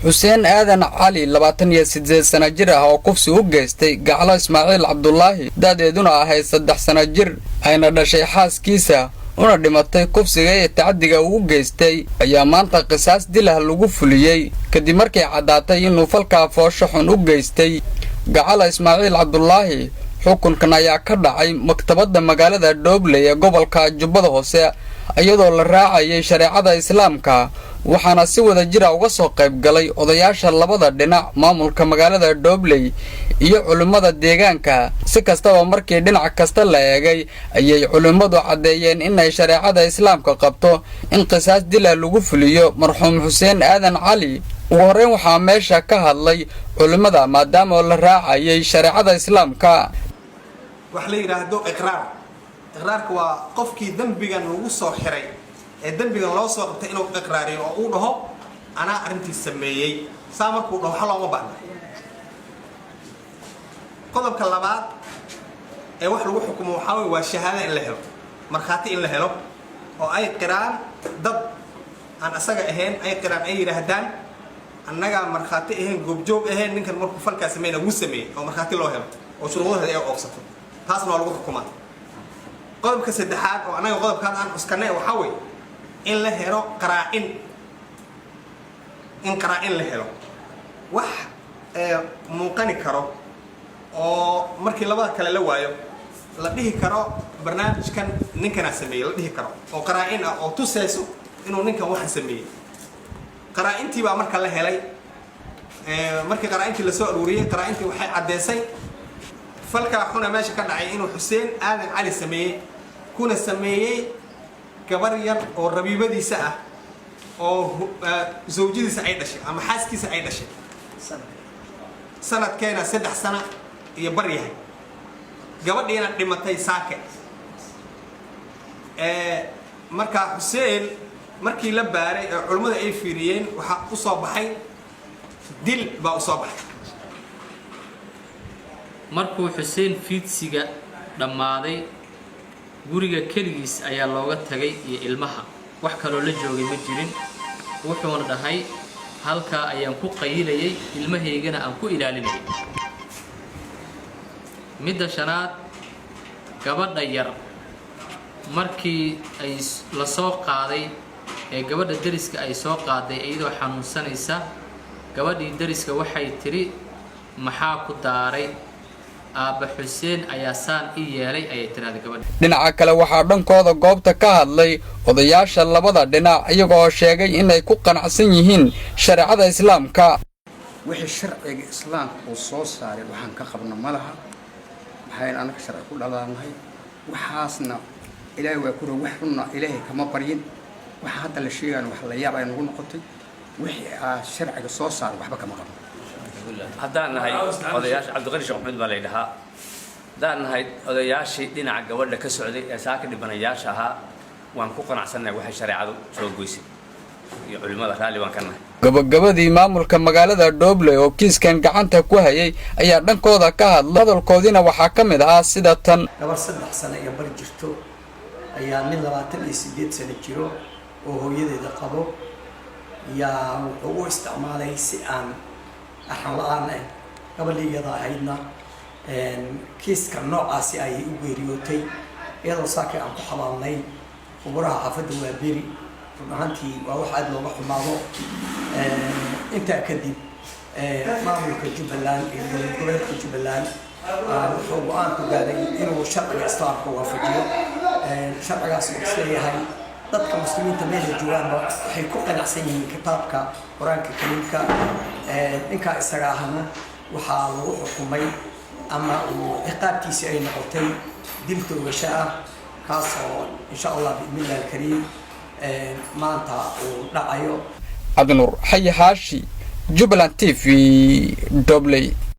xuseen aadan cali 28 sano jir ah oo kufsi u geystay gaclo Ismaaciil Cabdullaahi daadeeduna ahayd 3 sano jir ayna dhashay xaaskiisa una dhimatay kufsiga ee tacadiga uu geystay ayaa maanta qisaas dilah lagu fuliyay kadib markii cadaatay inuu falka foosho xun u geystay gaclo Ismaaciil Cabdullaahi. xukunkan ayaa ka dhacay maktabadda magaalada Doobley ee gobolka Jubbada Hoose iyadoo la raacayay shariicada Islaamka waxaana si wada jir ah uga soo qayb galay odayaasha labada dhinac maamulka magaalada Doobley iyo culimada deegaanka. si kastaba markii dhinac kasta la eegay ayay culimadu cadeeyeen in ay shariicada Islaamka qabto in qisaas dila lagu fuliyo marxuum Xuseen Aadan Cali. ugu horreyn waxaa meesha ka hadlay culimada maadaama la raacayay shariicada Islaamka. wax la yiraahdo iqraarku waa qofkii dambigan lagu soo xiray ee dambigan loo soo qabtay inuu iqraariyo oo uu dhaho ana arintii sameeyay saa markuu dhaho xal uma baahna. qodobka labaad ee wax lagu xukumo waxa weeye waa shahaado in la helo markhaati in la helo oo ay qiraan dad aan asaga ahayn ay qiraan ay yiraahdaan annaga markhaati ahayn goobjoog ahayn ninkan markuu falka sameeyay uu sameeyay oo markhaati loo helo oo shuruudaha ay oogsato taasna lagu xukumaa. qodobka saddexaad oo anaga qodobkan aan uskanay waxa weeye in la helo qaraa'in la helo wax muuqani karo oo markii labada kale la waayo la dhihi karo barnaamijkan ninkana sameeyay la dhihi karo oo qaraa'in ah oo tusayso inuu ninkan wax sameeyay. qaraa'intii baa marka la helay markii qaraa'intii la soo aruuriyay qaraa'intii waxay cadeysay falka xuna meesha ka dhacay inuu Xuseen Aadan Cali sameeyay kuna sameeyay gabar yar oo rabiibadiisa ah oo zawjadiisa ay dhashay ama xaaskiisa ay dhashay sanadkeena 3 sano iyo bar yahay gabadhiina dhimatay saake. marka Xuseen markii la baaray culimada ay fiiriyeen waxa u soo baxay dil baa u soo baxay. markuu Xuseen fiidsiga dhamaaday guriga kaligiis ayaa looga tagay iyo ilmaha wax kale oo la joogay ma jirin wuxuuna dhahay halka ayaan ku qayilayay ilmaheygana aan ku ilaalinay. midda shanaad gabadha yar markii ay la soo qaaday ee gabadha dariska ay soo qaaday iyadoo xanuunsanaysa gabadhii dariska waxay tiri maxaa ku daaray aaba Xuseen ayaa saan yeelay ayay tiraahday gabadha. dhinaca kale waxaa dhankooda goobta ka hadlay odayaasha labada dhinac iyagoo sheegay in ay ku qanacsan yihiin shariicada Islaamka. wixii sharciga Islaamka uu soo saaray waxaan ka qabno malaha maxay anaga sharci ku dhalaanahay waxaasna ilaahay waa ku ruuxna ilaahay kama baryin waxa hadda la sheegan wax la yaab ay nagu noqotay wixii sharciga soo saaray waxba kama qabno. haddaan nahay odayaasha Cabdiqani Sheekh Maxamed baa la yidhahaa haddaan nahay odayaashii dhinaca gabadha ka socday ee saaka dhibanayaasha ahaa waan ku qanacsannahay waxay shareecadu soo goysay iyo culimada raalli waan ka nahay. gabagabadii maamulka magaalada Doobley oo kiiskan gacanta ku hayay ayaa dhankooda ka hadlay hadalkoodina waxaa ka mid ah sida tan. gabar 3 sano iyo bar jirto ayaa nin 28 sano jiro oo hooyadeeda qabo yaa wuxuu u isticmaalay si aan axlaan gabadhiyada ahaydna kiiska noocaasi ay u geeriyootay iyadoo saaka aan ku xabaalnay khubaraha xaafadda waa beri runtii waa wax aad looga xumaado. intaa kadib maamulka Jubbaland iyo gobolka Jubbaland wuxuu go'aan ku gaaray inuu sharciga Islaamka waafajiyo. sharcigaas uu leeyahay dadka muslimiinta meel joogaan waxay ku qanacsan yihiin kitaabka Quraanka Kariimka. ninka isaga ahna waxaa lagu xukumay ama uu ciqaabtiisa ay noqotay dil toogasho ah kaas oo insha Allah biidhnillaahi kariim maanta uu dhacayo. Cabdinuur Xayi Haashi Jubbaland TV Doobley.